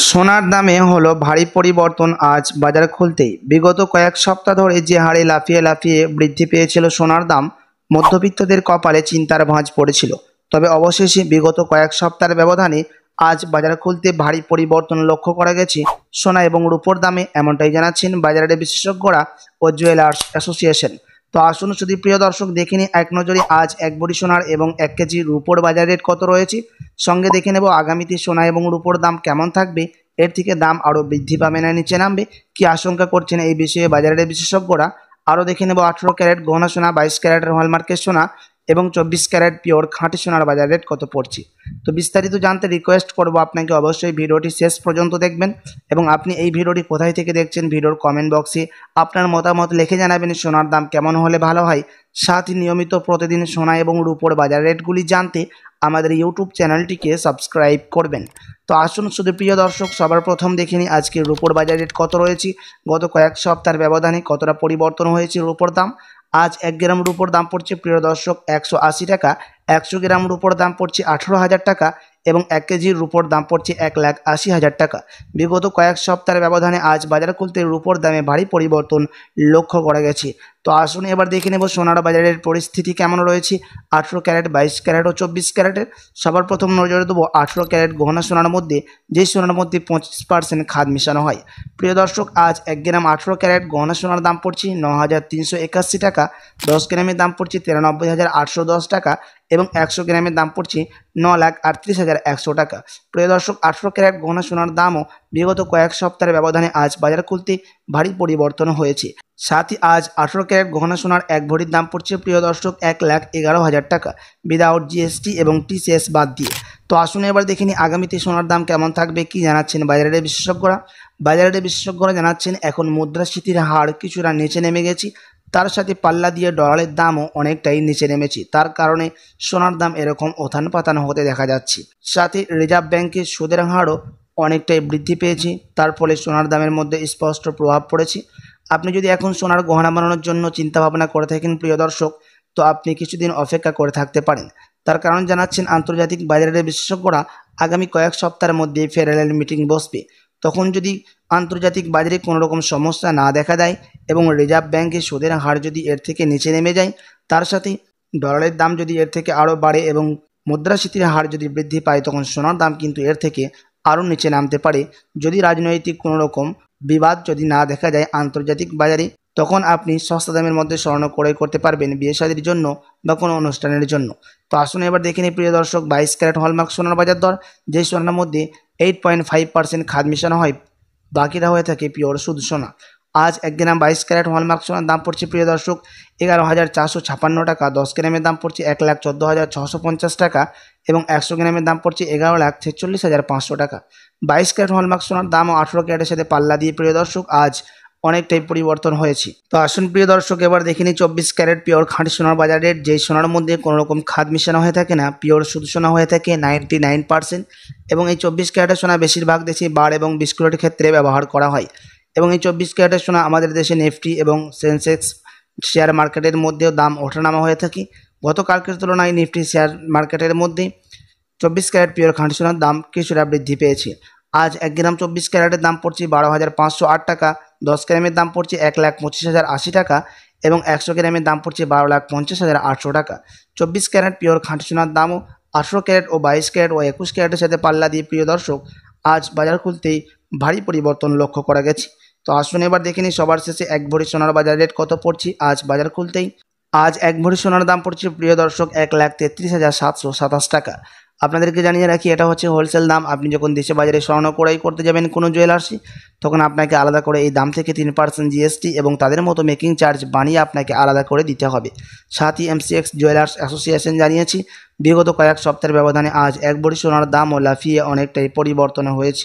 সোনার দামে হলো ভারী পরিবর্তন আজ বাজার খুলতেই। বিগত কয়েক সপ্তাহ ধরে যে হারে লাফিয়ে লাফিয়ে বৃদ্ধি পেয়েছিল সোনার দাম, মধ্যবিত্তদের কপালে চিন্তার ভাঁজ পড়েছিল। তবে অবশেষে বিগত কয়েক সপ্তাহের ব্যবধানে আজ বাজার খুলতে ভারী পরিবর্তন লক্ষ্য করা গেছে সোনা এবং রূপোর দামে, এমনটাই জানাচ্ছেন বাজারের বিশেষজ্ঞরা ও জুয়েলার্স অ্যাসোসিয়েশন। তো আসুন শুধু প্রিয় দর্শক দেখে নিই এক নজরে আজ এক ভরি সোনার এবং 1 কেজি রূপোর বাজার রেট কত রয়েছে। সঙ্গে দেখে নেব আগামীতে সোনা এবং রূপোর দাম কেমন থাকবে, এর থেকে দাম আরও বৃদ্ধি পাবে না নিচে নামবে, কি আশঙ্কা করছেন এই বিষয়ে বাজারের বিশেষজ্ঞরা। আরও দেখে নেব 18 ক্যারেট গহনা সোনা, 22 ক্যারেটের হলমার্কের সোনা এবং 24 ক্যারেট পিওর খাঁটি সোনার বাজার রেট কত পড়ছে। তো বিস্তারিত জানতে রিকোয়েস্ট করব আপনাকে অবশ্যই ভিডিওটি শেষ পর্যন্ত দেখবেন এবং আপনি এই ভিডিওটি কোথায় থেকে দেখছেন ভিডিওর কমেন্ট বক্সে আপনার মতামত লিখে জানাবেন সোনার দাম কেমন হলে ভালো হয়। সাথে নিয়মিত প্রতিদিন সোনা এবং রূপোর বাজার রেটগুলি জানতে আমাদের ইউটিউব চ্যানেলটিকে সাবস্ক্রাইব করবেন। তো আসুন শুধু প্রিয় দর্শক সবার প্রথম দেখে নিই আজকে রূপোর বাজার রেট কত রয়েছে, গত কয়েক সপ্তাহের ব্যবধানে কতটা পরিবর্তন হয়েছে রূপোর দাম। আজ 1 গ্রাম রূপোর দাম পড়ছে প্রিয় দর্শক 180 টাকা, 100 গ্রাম রূপোর দাম পড়ছে 18,000 টাকা এবং 1 কেজির রূপোর দাম পড়ছে 1,80,000 টাকা। বিগত কয়েক সপ্তাহের ব্যবধানে আজ বাজার খুলতে রূপোর দামে ভারী পরিবর্তন লক্ষ্য করা গেছে। তো আসুন এবার দেখে নেব সোনার বাজারের পরিস্থিতি কেমন রয়েছে 18 ক্যারেট, 22 ক্যারেট ও 24 ক্যারেটের। সবার প্রথম নজরে দেবো 18 ক্যারেট গহনা সোনার মধ্যে, যে সোনার মধ্যে 25% খাদ মিশানো হয়। প্রিয় দর্শক আজ 1 গ্রাম 18 ক্যারেট গহনা সোনার দাম পড়ছে 9,381 টাকা, 10 গ্রামের দাম পড়ছে 93,810 টাকা এবং 100 গ্রামের দাম পড়ছে 9,38,100 টাকা। প্রিয় দর্শক 18 ক্যারেট গহনা সোনার দামও বিগত কয়েক সপ্তাহের ব্যবধানে আজ বাজার খুলতে ভারী পরিবর্তন হয়েছে। সাথে আজ 18 ক্যারেট গহনা সোনার 1 ভরির দাম পড়ছে প্রিয় দর্শক 1,11,000 টাকা উইদাউট জিএসটি এবং টিসিএস বাদ দিয়ে। তো আসুন এবার দেখে নিই আগামীতে সোনার দাম কেমন থাকবে, কি জানাচ্ছেন বাজারের বিশেষজ্ঞরা। বাজারের বিশেষজ্ঞরা জানাচ্ছেন এখন মুদ্রাস্ফীতির হার কিছুটা নিচে নেমে গেছে, তার সাথে পাল্লা দিয়ে ডলারের দামও অনেকটাই নিচে নেমেছে, তার কারণে সোনার দাম এরকম ওথান পাতান হতে দেখা যাচ্ছে। সাথে রিজার্ভ ব্যাংকের সুদের হারও অনেকটাই বৃদ্ধি পেয়েছে, তার ফলে সোনার দামের মধ্যে স্পষ্ট প্রভাব পড়েছে। আপনি যদি এখন সোনার গহনা বানানোর জন্য চিন্তাভাবনা করে থাকেন প্রিয় দর্শক, তো আপনি কিছুদিন অপেক্ষা করে থাকতে পারেন। তার কারণ জানাচ্ছেন আন্তর্জাতিক বাজারের বিশেষজ্ঞরা আগামী কয়েক সপ্তাহের মধ্যে ফেডারেল মিটিং বসবে। তখন যদি আন্তর্জাতিক বাজারে কোনো রকম সমস্যা না দেখা দেয় এবং রিজার্ভ ব্যাংকের সুদের হার যদি এর থেকে নিচে নেমে যায়, তার সাথে ডলারের দাম যদি এর থেকে আরও বাড়ে এবং মুদ্রাস্ফীতির হার যদি বৃদ্ধি পায়, তখন সোনার দাম কিন্তু এর থেকে আরও নিচে নামতে পারে। যদি রাজনৈতিক কোনো রকম বিবাদ যদি না দেখা যায় আন্তর্জাতিক বাজারে, তখন আপনি সস্তা দামের মধ্যে স্বর্ণ ক্রয় করতে পারবেন বিয়ে শাদীর জন্য বা কোনো অনুষ্ঠানের জন্য। তো আসুন এবার দেখে নিই প্রিয় দর্শক 22 ক্যারেট হলমার্ক সোনার বাজার দর, যে সোনার মধ্যে 8.5% খাদ মিশানো হয়, বাকিটা হয়ে থাকে পিওর শুদ্ধ সোনা। আজ 1 গ্রাম 22 ক্যারেট হলমার্ক সোনার দাম পড়ছে প্রিয় দর্শক 11,456 টাকা, 10 গ্রামের দাম পড়ছে 1,14,650 টাকা এবং 100 গ্রামের দাম পড়ছে 11,46,500 টাকা। 22 ক্যারেট হলমার্ক সোনার দামও 18 ক্যারেটের সাথে পাল্লা দিয়ে প্রিয় দর্শক আজ অনেকটাই পরিবর্তন হয়েছে। তো আসুন প্রিয় দর্শক এবার দেখে নিই 24 ক্যারেট পিওর খাঁটি সোনার বাজার রেট, যেই সোনার মধ্যে কোনো রকম খাদ মিশানো হয়ে থাকে না, পিওর শুধু সোনা হয়ে থাকে 99% এবং এই 24 ক্যারেটের সোনা বেশিরভাগ দেশে বার এবং বিস্কুটের ক্ষেত্রে ব্যবহার করা হয় এবং এই 24 ক্যারেটের সোনা আমাদের দেশে নিফটি এবং সেন্সেক্স শেয়ার মার্কেটের মধ্যেও দাম ওঠানামা হয়ে থাকে। গতকালকের তুলনায় নিফটি শেয়ার মার্কেটের মধ্যে 24 ক্যারেট পিওর খাঁটি সোনার দাম কিছুটা বৃদ্ধি পেয়েছে। আজ 1 গ্রাম 24 ক্যারেটের দাম পড়ছে 12,508 টাকা, 10 গ্রামের দাম পড়ছে 1,25,080 টাকা এবং 100 গ্রামের দাম পড়ছে 12,50,800 টাকা। 24 ক্যারেট পিওর খাঁটি সোনার দামও 18 ক্যারেট ও 22 ক্যারেট ও 21 ক্যারেটের সাথে পাল্লা দিয়ে প্রিয় দর্শক আজ বাজার খুলতেই ভারী পরিবর্তন লক্ষ্য করা গেছে। তো আসুন এবার দেখে নিই সবার শেষে 1 ভরি সোনার বাজার রেট কত পড়ছে আজ বাজার খুলতেই। আজ 1 ভরি সোনার দাম পড়ছে প্রিয় দর্শক 1,33,727 টাকা। আপনাদেরকে জানিয়ে রাখি এটা হচ্ছে হোলসেল দাম। আপনি যখন দেশে বাজারে স্বর্ণ ক্রয় করতে যাবেন কোনো জুয়েলার্সে, তখন আপনাকে আলাদা করে এই দাম থেকে 3% জিএসটি এবং তাদের মতো মেকিং চার্জ বানিয়ে আপনাকে আলাদা করে দিতে হবে। সাথে এমসিএক্স জুয়েলার্স অ্যাসোসিয়েশন জানিয়েছি বিগত কয়েক সপ্তাহের ব্যবধানে আজ 1 ভরি সোনার দামও লাফিয়ে অনেকটাই পরিবর্তন হয়েছে।